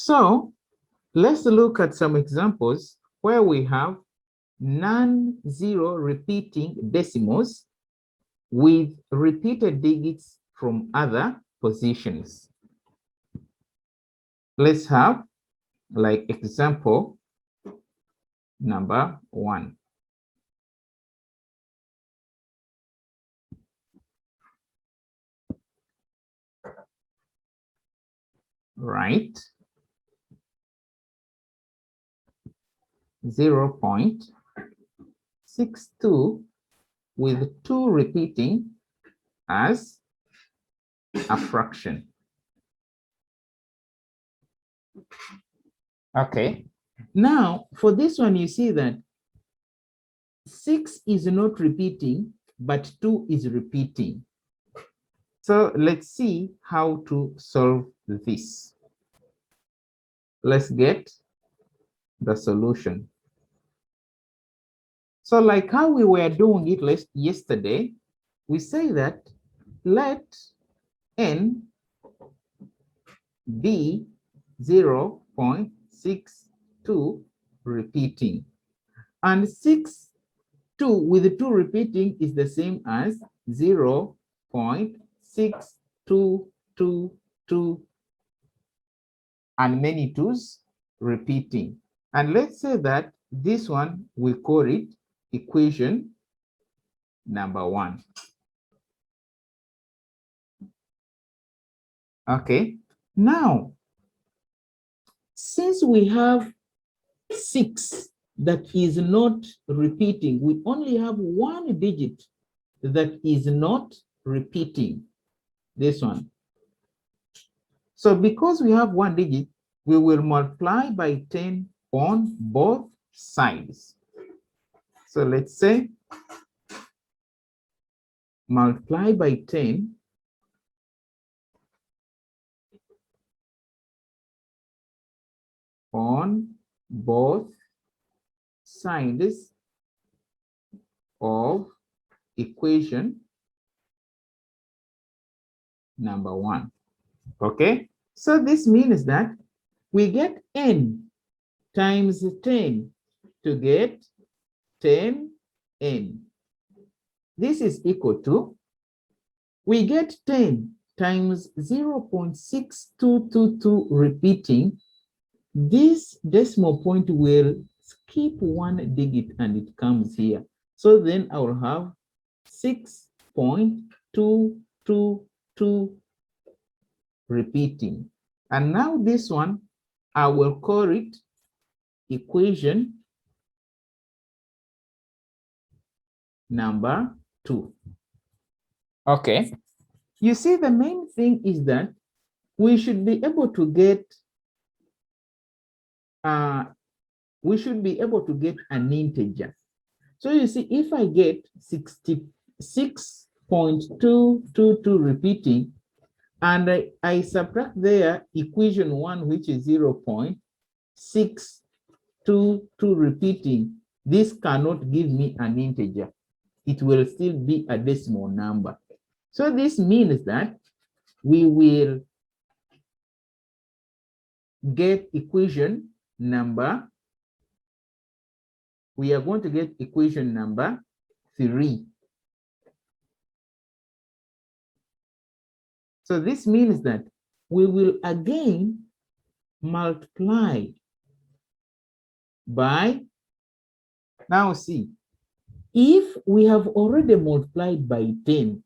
So let's look at some examples where we have non-zero repeating decimals with repeated digits from other positions. Let's have like example number 1. Right. 0.62 with 2 repeating as a fraction. Okay. Now, for this one, you see that 6 is not repeating, but 2 is repeating. So let's see how to solve this. Let's get the solution. So like how we were doing it yesterday, we say that let n be 0.62 repeating. And 2 with 2 repeating is the same as 0.6222 and many 2's repeating. And let's say that this one, we call it equation number 1. Okay, now, since we have 6 that is not repeating, we only have 1 digit that is not repeating, this one. So because we have 1 digit, we will multiply by 10 on both sides. So let's say multiply by 10 on both sides of equation number 1. Okay, so this means that we get n times 10 to get 10n. This is equal to, we get 10 times 0.6222 repeating. This decimal point will skip 1 digit and it comes here. So then I will have 6.222 repeating. And now this one, I will call it equation number 2. Okay, you see the main thing is that we should be able to get an integer. So you see, if I get 66.222 repeating, and I subtract there equation 1, which is 0.622 repeating, this cannot give me an integer. It will still be a decimal number. So this means that we will get equation number, we are going to get equation number 3. So this means that we will again multiply by, now see, if we have already multiplied by 10,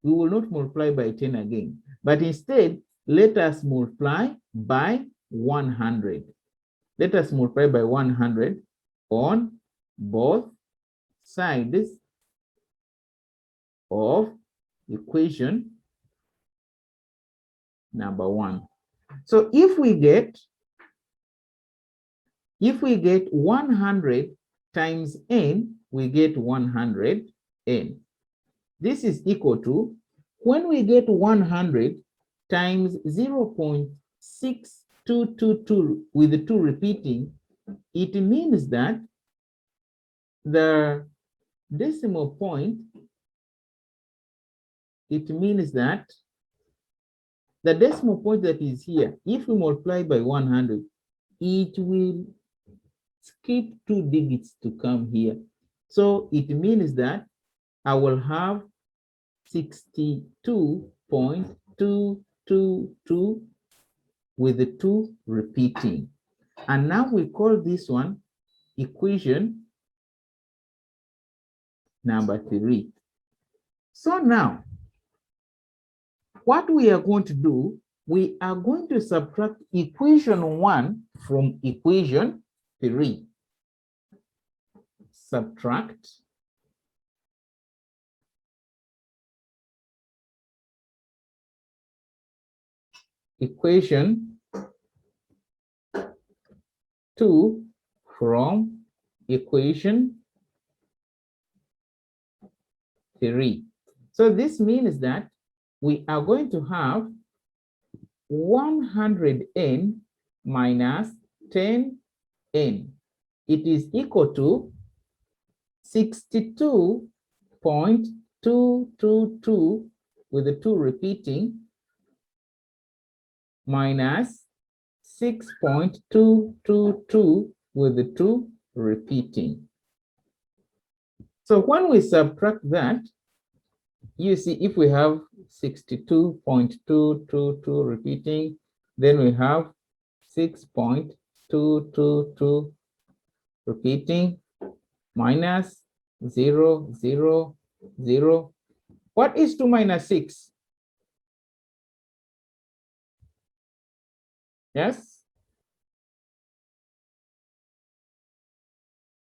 we will not multiply by 10 again, but instead, let us multiply by 100. Let us multiply by 100 on both sides of equation number 1. So if we get 100 times n, we get 100n. This is equal to, when we get 100 times 0.6222 with the 2 repeating, it means that the decimal point, it means that The decimal point that is here, if we multiply by 100, it will skip 2 digits to come here. So it means that I will have 62.222 with the 2 repeating. And now we call this one equation number 3. So now, what we are going to do, we are going to subtract equation 1 from equation 3. Subtract equation 2 from equation 3. So this means that we are going to have 100n minus 10n. It is equal to 62.222 with the 2 repeating minus 6.222 with the 2 repeating. So when we subtract that, you see if we have 62.222 repeating, then we have 6.222 repeating minus 0, 0, 0. What is 2 minus 6? Yes?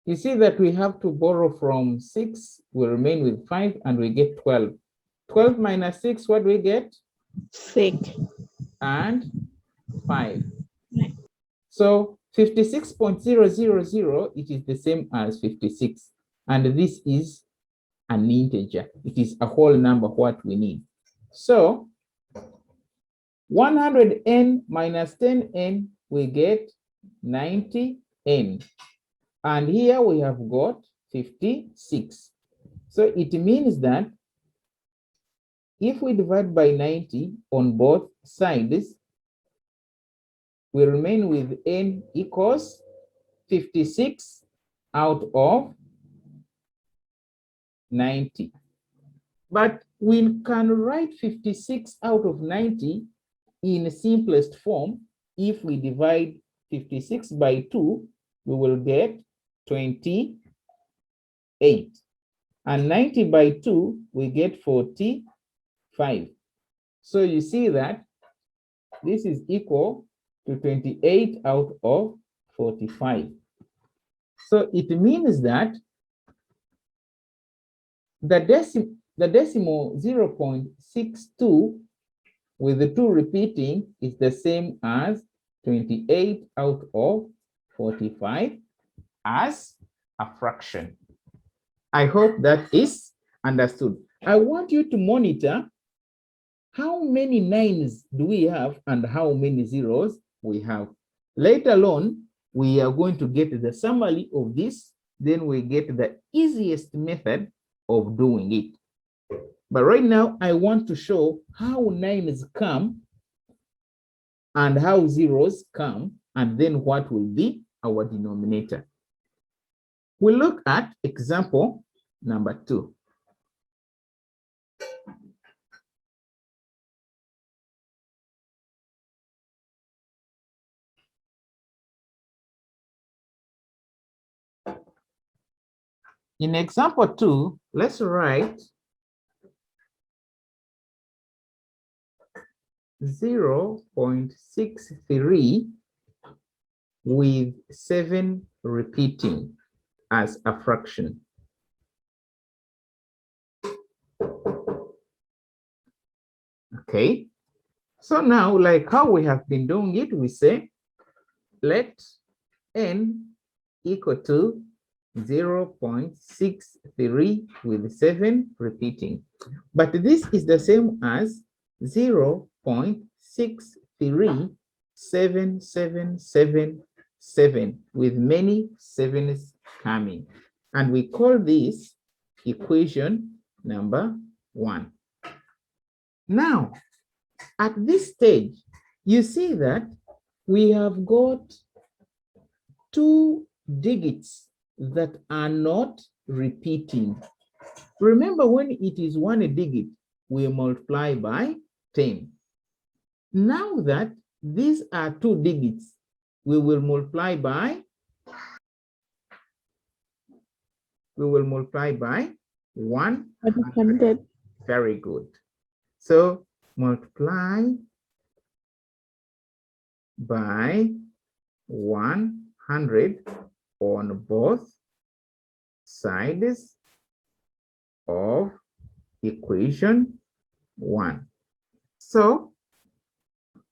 You see that we have to borrow from 6, we remain with 5, and we get 12. 12 minus 6, what do we get? 6. And 5. So 56.000, it is the same as 56. And this is an integer. It is a whole number, what we need. So 100n minus 10n, we get 90n. And here we have got 56. So it means that if we divide by 90 on both sides, we remain with n equals 56 out of 90. But we can write 56 out of 90 in simplest form. If we divide 56 by 2, we will get 28. And 90 by 2, we get 45. So you see that this is equal to 28 out of 45. So it means that the decimal 0.62 with the 2 repeating is the same as 28 out of 45 as a fraction. I hope that is understood. I want you to monitor how many 9s do we have and how many zeros we have. Later on, we are going to get the summary of this, then we get the easiest method of doing it. But right now, I want to show how 9s come and how zeros come, and then what will be our denominator. We look at example number 2. In example 2, let's write 0.63 with 7 repeating as a fraction. Okay, so now, like how we have been doing it, we say let n equal to 0.63 with 7 repeating. But this is the same as 0.637777 with many 7s coming. And we call this equation number 1. Now, at this stage, you see that we have got two digits that are not repeating. Remember, when it is one digit, we multiply by 10. Now that these are two digits, we will multiply by 100. Very good. So multiply by 100 on both sides of equation 1. So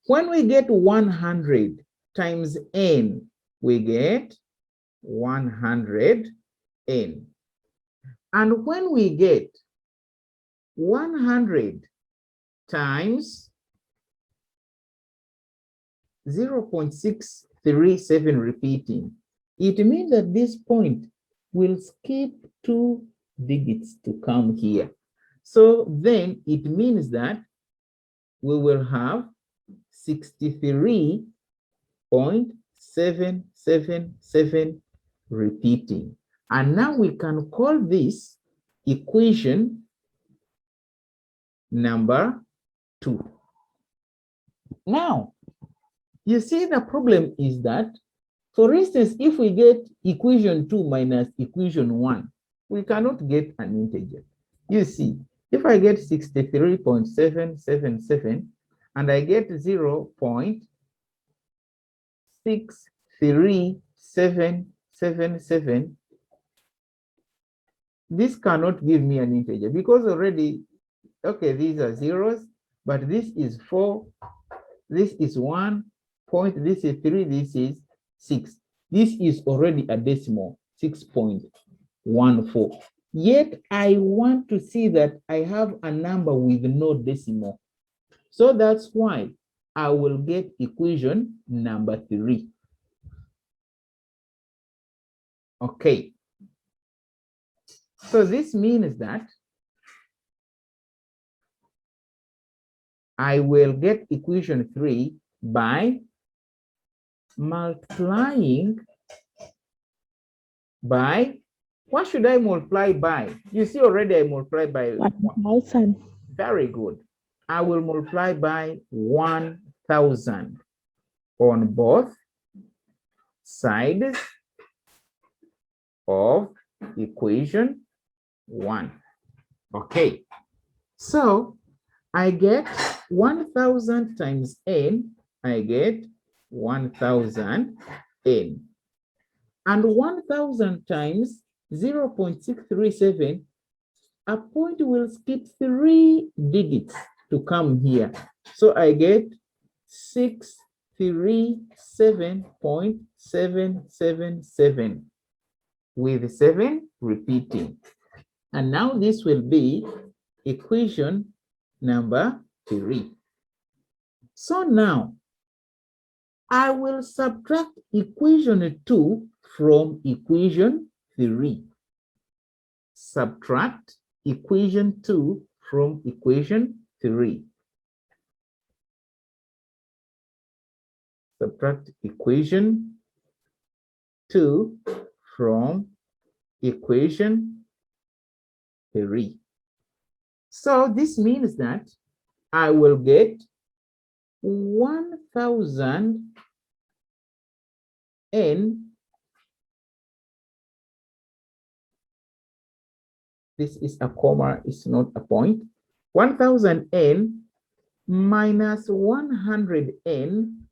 when we get 100 times n, we get 100n. And when we get 100 times 0.637 repeating, it means that this point will skip 2 digits to come here. So then it means that we will have 63.777 repeating. And now we can call this equation number 2. Now, you see the problem is that, for instance, if we get equation 2 minus equation 1, we cannot get an integer. You see, if I get 63.777 and I get 0.63777, this cannot give me an integer because already, okay, these are zeros, but this is 4, this is 1 point, this is 3, this is 6. This is already a decimal, 6.14. Yet I want to see that I have a number with no decimal. So that's why I will get equation number 3. Okay. So this means that I will get equation 3 by multiplying by, what should I multiply by? You see already I multiply by 1,000. Very good. I will multiply by 1,000 on both sides of equation 1. Okay. So I get 1,000 times n, I get 1,000 n. And 1,000 times 0.637, a point will skip 3 digits to come here. So I get 637.777 with 7 repeating. And now this will be equation number 3. So now I will subtract equation 2 from equation 3. Subtract equation 2 from equation 3. Subtract equation 2 from equation 3. So this means that I will get 1,000 n. This is a comma, it's not a point. 1,000 n minus 100 n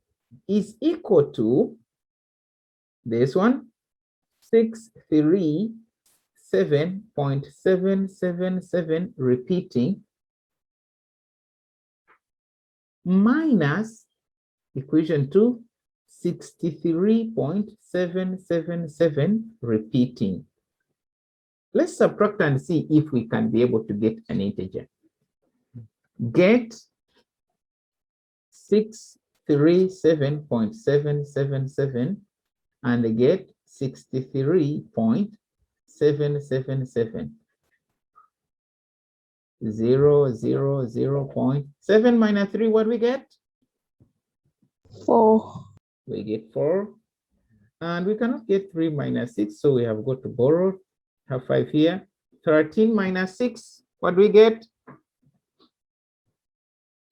is equal to this one, 637.777 repeating, minus equation 2, 63.777 repeating. Let's subtract and see if we can be able to get an integer. Get 637.777 and get 63.777. 0.7 minus 3, what we get? 4. We get 4. And we cannot get 3 minus 6, so we have got to borrow. Have 5 here. 13 minus 6, what do we get?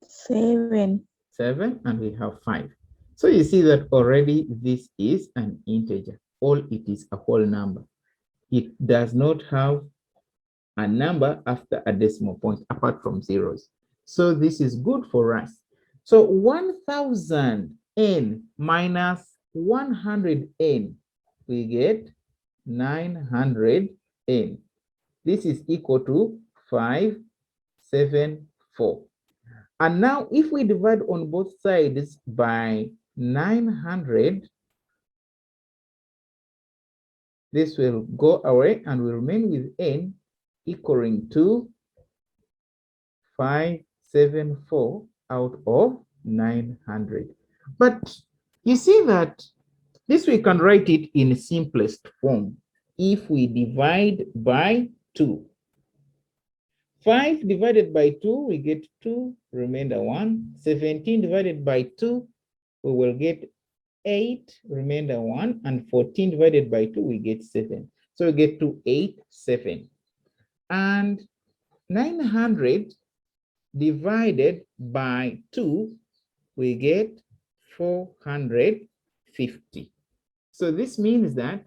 7. 7, and we have 5. So you see that already this is an integer. All it is a whole number. It does not have a number after a decimal point apart from zeros. So this is good for us. So 1000n minus 100n, we get 900n. This is equal to 574. And now if we divide on both sides by 900, this will go away and will remain with n equaling to 574 out of 900. But you see that this we can write it in simplest form if we divide by 2. 5 divided by 2, we get 2, remainder 1. 17 divided by 2, we will get 8, remainder 1. And 14 divided by 2, we get 7. So we get to 8, 7. And 900 divided by 2, we get 450. So this means that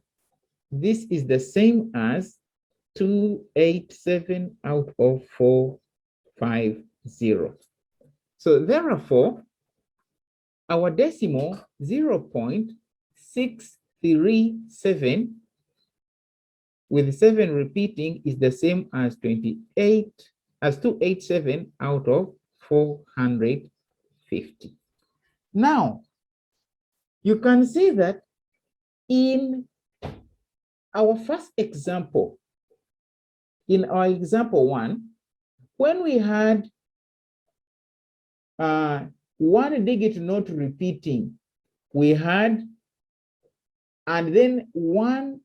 this is the same as 287 out of 450. So therefore, our decimal 0.637 with 7 repeating is the same as 287 out of 450. Now, you can see that in our first example, in our example 1, when we had one digit not repeating, we had, and then one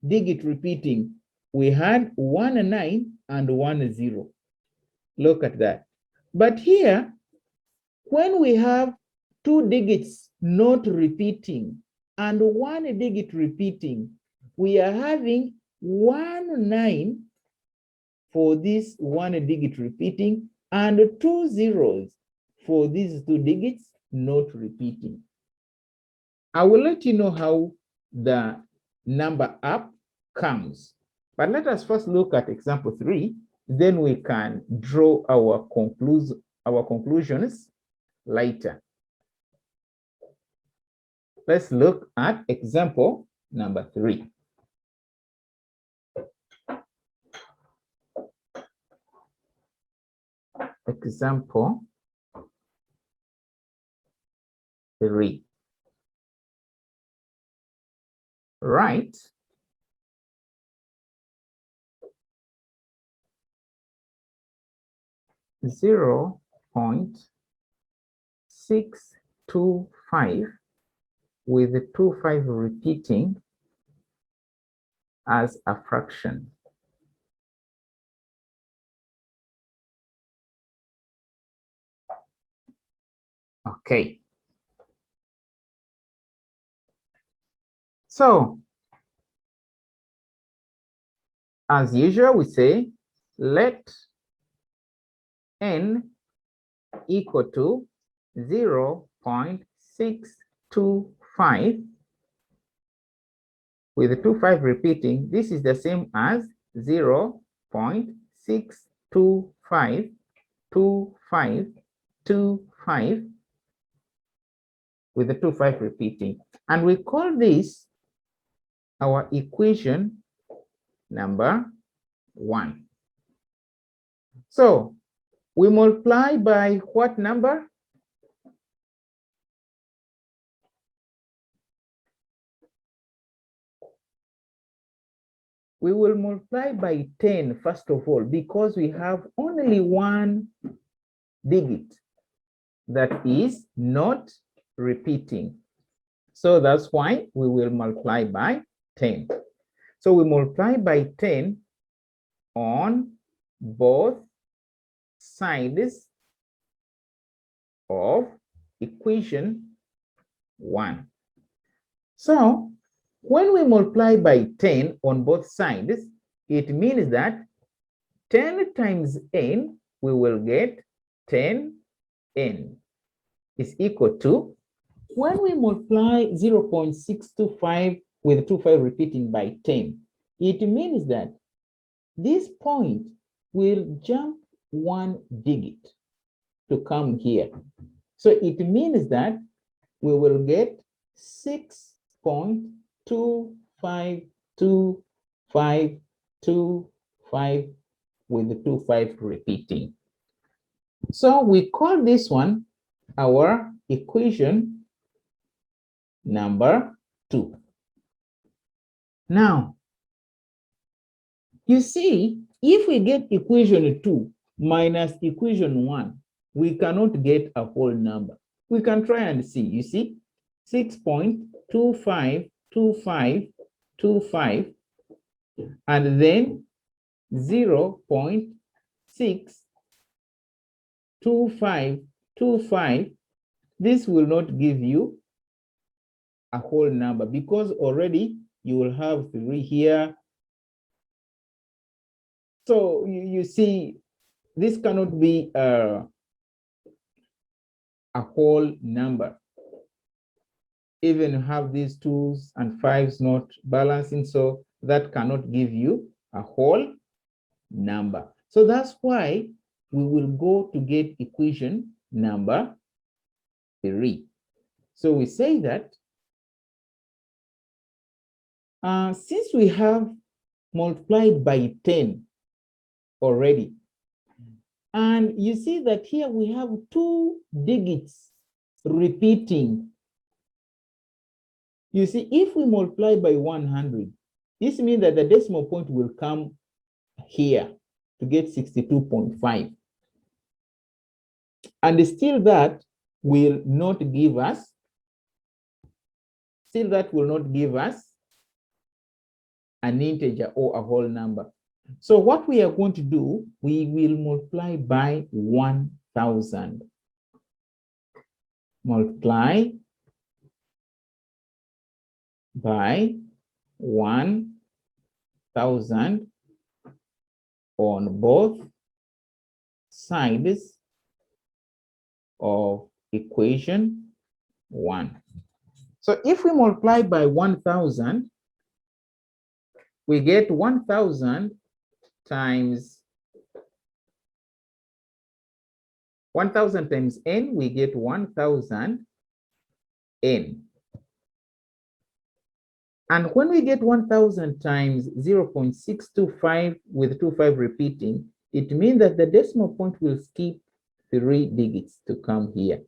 digit repeating, we had 1 9 and 1 0. Look at that. But here, when we have 2 digits not repeating and 1 digit repeating, we are having 1 9 for this 1 digit repeating and 2 zeros for these 2 digits not repeating. I will let you know how the number up comes. But let us first look at example 3, then we can draw our conclusions later. Let's look at example number 3. Example 3. Right. Zero 0.625 with the 25 repeating as a fraction. Okay. So, as usual, we say, let n equal to 0.625 with the 25 repeating. This is the same as 0.6252525 with the 25 repeating. And we call this our equation number 1. So we multiply by what number? We will multiply by 10 first of all, because we have only one digit that is not repeating. So that's why we will multiply by 10. So we multiply by 10 on both sides of equation 1. So when we multiply by 10 on both sides, it means that 10 times n, we will get 10n is equal to, when we multiply 0.625 with 25 repeating by 10, it means that this point will jump one digit to come here. So it means that we will get 6.2525525 with the 25 repeating. So we call this one our equation number 2. Now, you see, if we get equation 2 minus equation 1, we cannot get a whole number. We can try and see, you see, 6.252525, and then 0.62525. This will not give you a whole number because already you will have 3 here. So you see, this cannot be a whole number. Even have these 2s and 5s not balancing, so that cannot give you a whole number. So that's why we will go to get equation number 3. So we say that since we have multiplied by 10 already, and you see that here we have 2 digits repeating. You see, if we multiply by 100, this means that the decimal point will come here to get 62.5. And still that will not give us, an integer or a whole number. So what we are going to do, we will multiply by 1,000. Multiply by 1,000 on both sides of equation 1. So if we multiply by 1,000, we get 1,000 times 1,000 times n, we get 1,000 n. And when we get 1,000 times 0.625 with 25 repeating, it means that the decimal point will skip 3 digits to come here.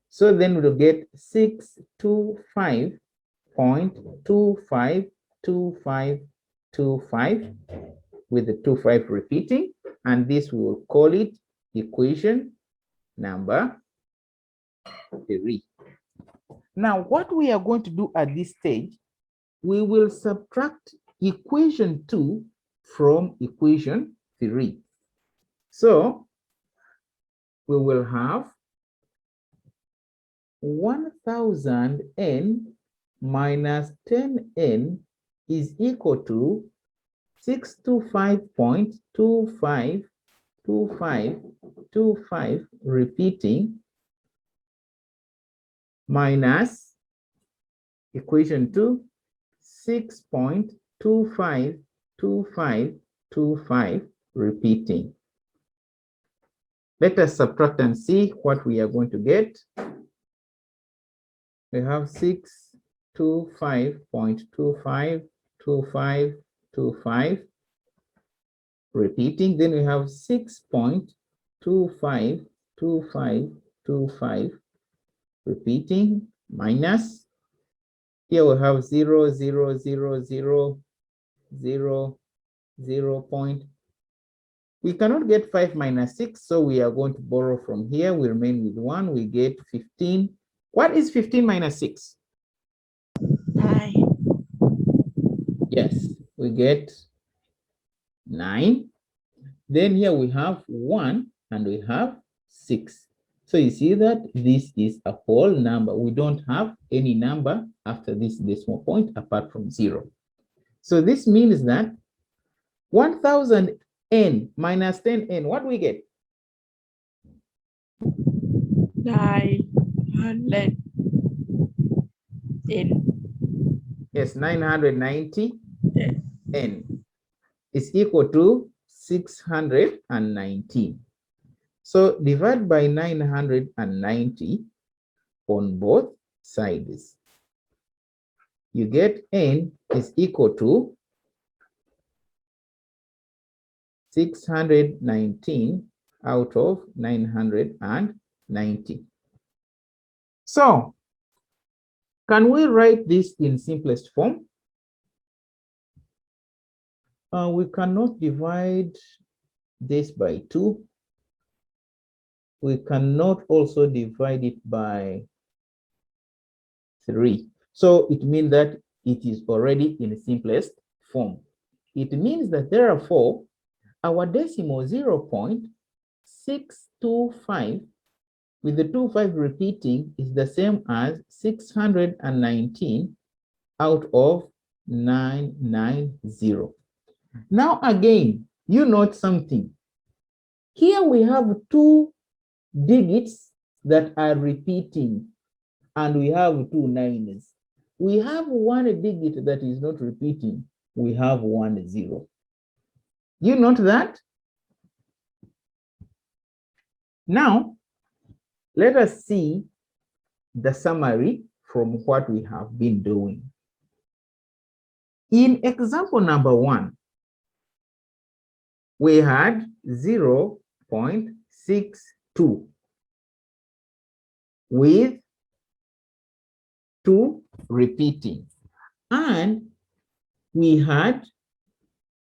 So then we'll get 625.2525 with the 25 repeating, and this we will call it equation number 3. Now, what we are going to do at this stage, we will subtract equation 2 from equation 3. So we will have 1,000n minus 10n is equal to 625.2525 repeating minus equation 2, 6.252525 repeating. Let us subtract and see what we are going to get. We have 625.252525 repeating. Then we have 6.252525 repeating minus, here we have 0, 0, 0, 0, 0, 0 point. We cannot get 5 minus 6, so we are going to borrow from here. We remain with 1. We get 15. What is 15 minus 6? 9. Yes, we get 9. Then here we have 1. and we have 6. So you see that this is a whole number. We don't have any number after this decimal point apart from 0. So this means that 1000n minus 10n, what do we get? 900 N. Yes, 990 Yes. n is equal to 619. So divide by 990 on both sides. You get n is equal to 619 out of 990. So can we write this in simplest form? We cannot divide this by 2. We cannot also divide it by 3. So it means that it is already in the simplest form. It means that therefore our decimal 0.625 with the 25 repeating is the same as 619 out of 990. Now again, you note something. Here we have 2 digits that are repeating, and we have 2 nines. We have 1 digit that is not repeating. We have 1 0. You note that? Now, let us see the summary from what we have been doing. In example number 1, we had 0.62 with 2 repeating. And we had,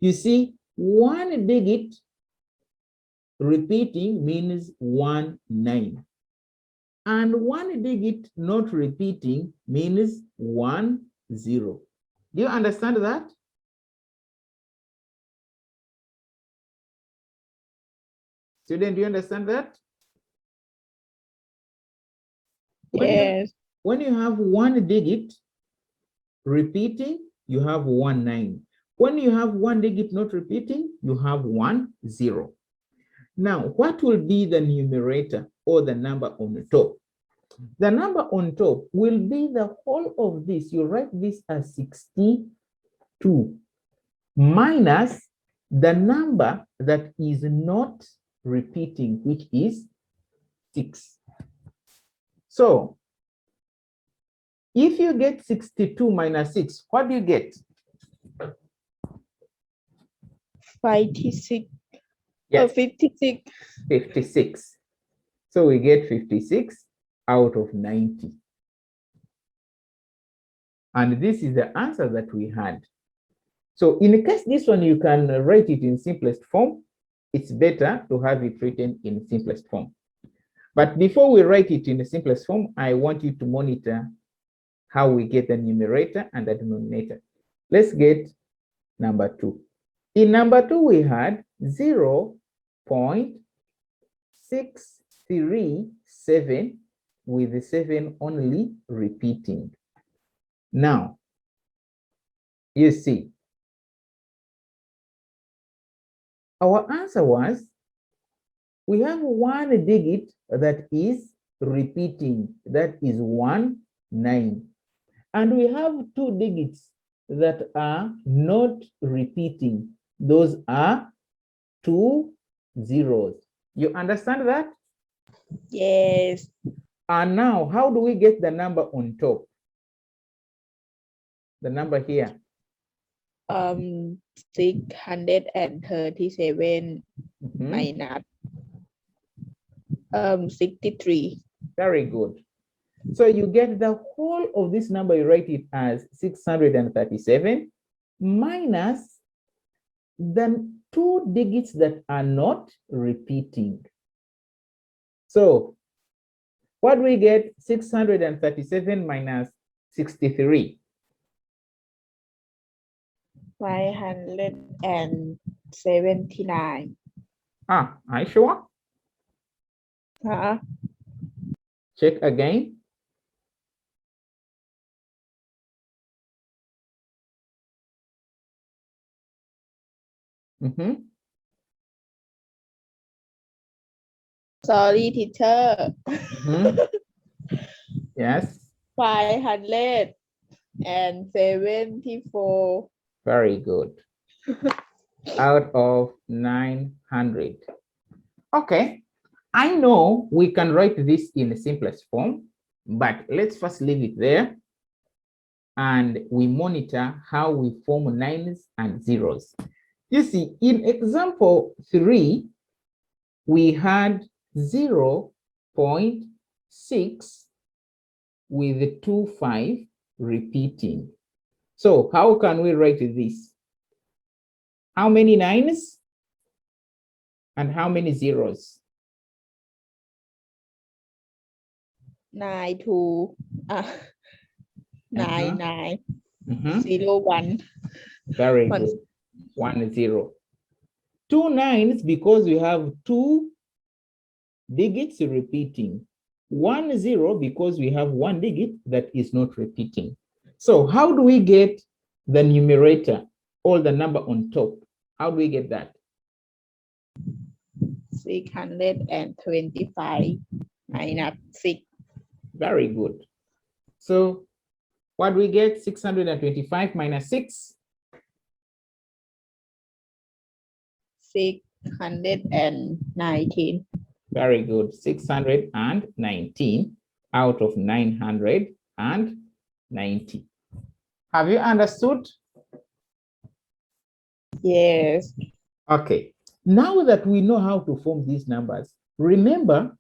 you see, 1 digit repeating means 1 9. And 1 digit not repeating means 1 0. Do you understand that? Student, do you understand that? Yes. When you have 1 digit repeating, you have 1 9. When you have 1 digit not repeating, you have 1 0. Now, what will be the numerator or the number on the top? The number on top will be the whole of this. You write this as 62 minus the number that is not repeating, which is 6. So if you get 62 minus 6, what do you get? 56. Yes. 56. 56. So we get 56 out of 90. And this is the answer that we had. So in case this one, you can write it in simplest form. It's better to have it written in simplest form. But before we write it in the simplest form, I want you to monitor how we get the numerator and the denominator. Let's get number 2. In number 2, we had 0.637 with the 7 only repeating. Now, you see, our answer was, we have 1 digit that is repeating, that is 1 9. And we have 2 digits that are not repeating. Those are 2 zeros. You understand that? Yes. And now, how do we get the number on top? The number here. 637 minus 63. Very good. So you get the whole of this number, you write it as 637 minus the 2 digits that are not repeating. So what do we get? 637 minus 63. 579. Are you sure? Huh? Check again. Sorry, teacher. Yes. 574. Very good. Out of 900. Okay. I know we can write this in the simplest form, but let's first leave it there and we monitor how we form nines and zeros. You see, in example 3, we had 0.6 with 25 repeating. So how can we write this? How many nines and how many zeros? 9 2. 9 9 0 1. Very good. 1 0. 2 nines because we have 2 digits repeating. 1 0 because we have 1 digit that is not repeating. So how do we get the numerator or the number on top? How do we get that? 625 minus 6. Very good. So what do we get? 625 minus 6? 619. Very good. 619 out of 990. Have you understood? Yes. Okay. Now that we know how to form these numbers, remember,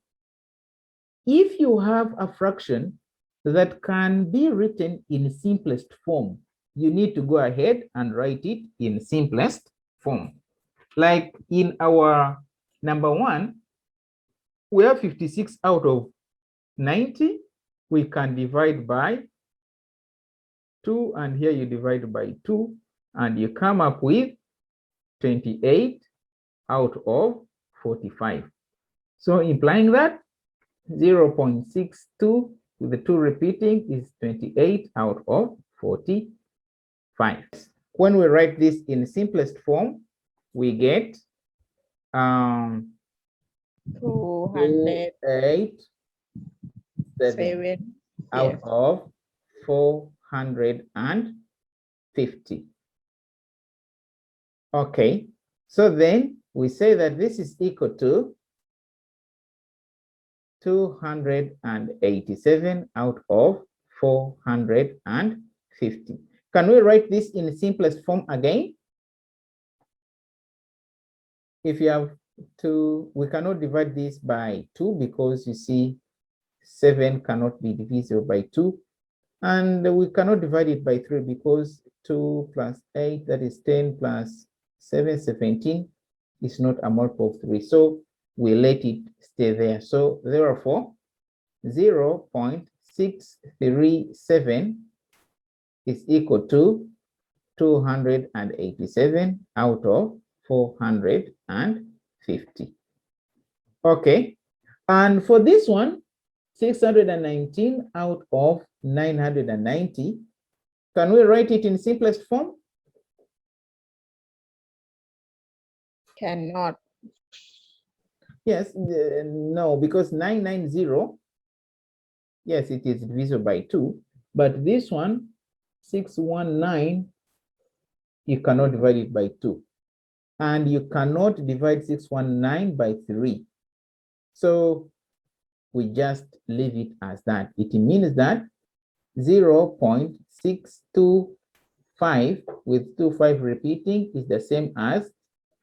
if you have a fraction that can be written in simplest form, you need to go ahead and write it in simplest form. Like in our number 1, we have 56 out of 90. We can divide by 2, and here you divide by 2, and you come up with 28 out of 45. So implying that 0.62 with the 2 repeating is 28 out of 45. When we write this in simplest form, we get 287 out of 450. Okay, so then we say that this is equal to 287 out of 450. Can we write this in simplest form again? If you have 2, we cannot divide this by 2 because you see 7 cannot be divisible by 2. And we cannot divide it by 3 because 2 plus 8, that is 10 plus 7, 17 is not a multiple of 3. So we let it stay there. So therefore, 0.637 is equal to 287 out of 450. Okay. And for this one, 619 out of 990. Can we write it in simplest form? Cannot. Yes, no, because 990, yes, it is divisible by 2, but this one, 619, you cannot divide it by 2. And you cannot divide 619 by 3. So we just leave it as that. It means that 0.625 with 25 repeating is the same as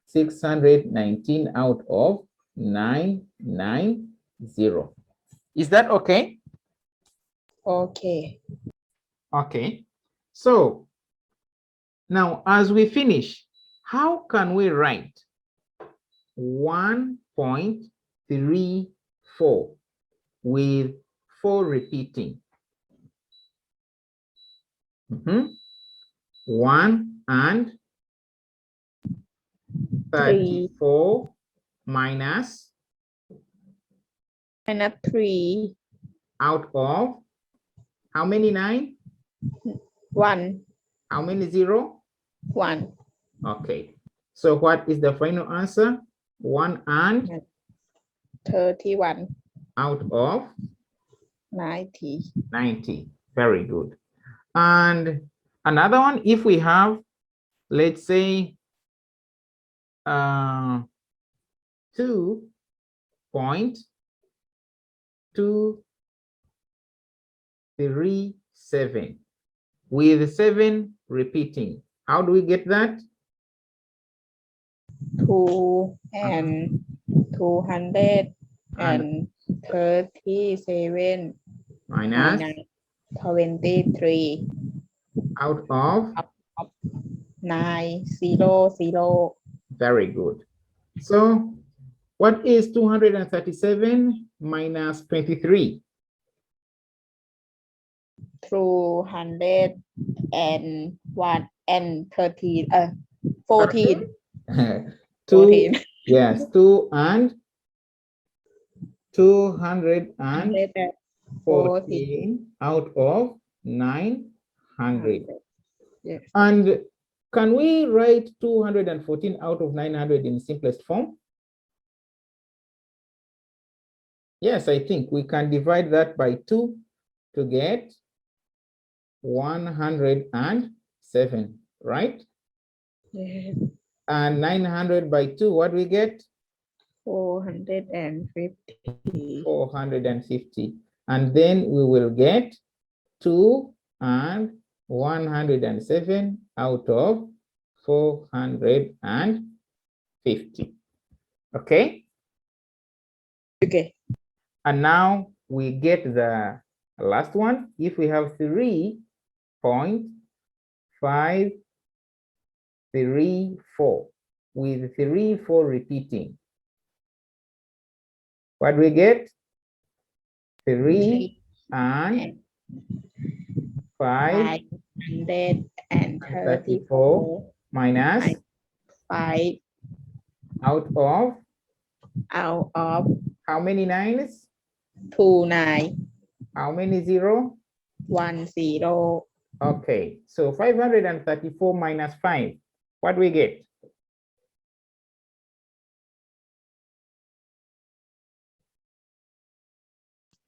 619 out of 990. Is that okay? Okay. Okay. So now as we finish, how can we write 1.34 with 4 repeating? 1 and 34 minus minus 3. Out of how many 9? 1. How many 0? 1. Okay. So what is the final answer? 1 and 31. out of 90. 90. Very good. And another one, if we have, let's say, 2.237 with 7 repeating. How do we get that? 2 and 237 Minus minus 23 out of 900. very good. So what is 237 minus 23? 201 and 13 14. 2, 14. yes, 2 and 214 out of 900. Yes. And can we write 214 out of 900 in simplest form? Yes, I think we can divide that by 2 to get 107, right? Yes. And 900 by 2, what do we get? 450. 450. And then we will get 2 and 107 out of 450. Okay? Okay. And now we get the last one. If we have 3.534 with 3, 4 repeating, what do we get? 3 and 534 minus 5 out of how many 9s? 2 9 How many 0? 1 0. Okay, so 534 minus 5, what do we get?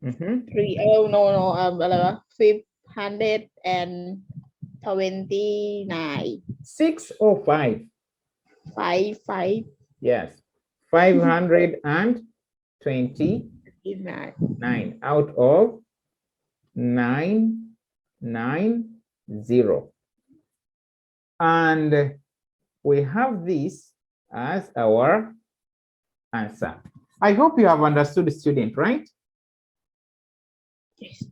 Mm-hmm. 3 no 529. 6 or 5? 5 Yes, 529 out of 990. And we have this as our answer. I hope you have understood, student, right? Yes.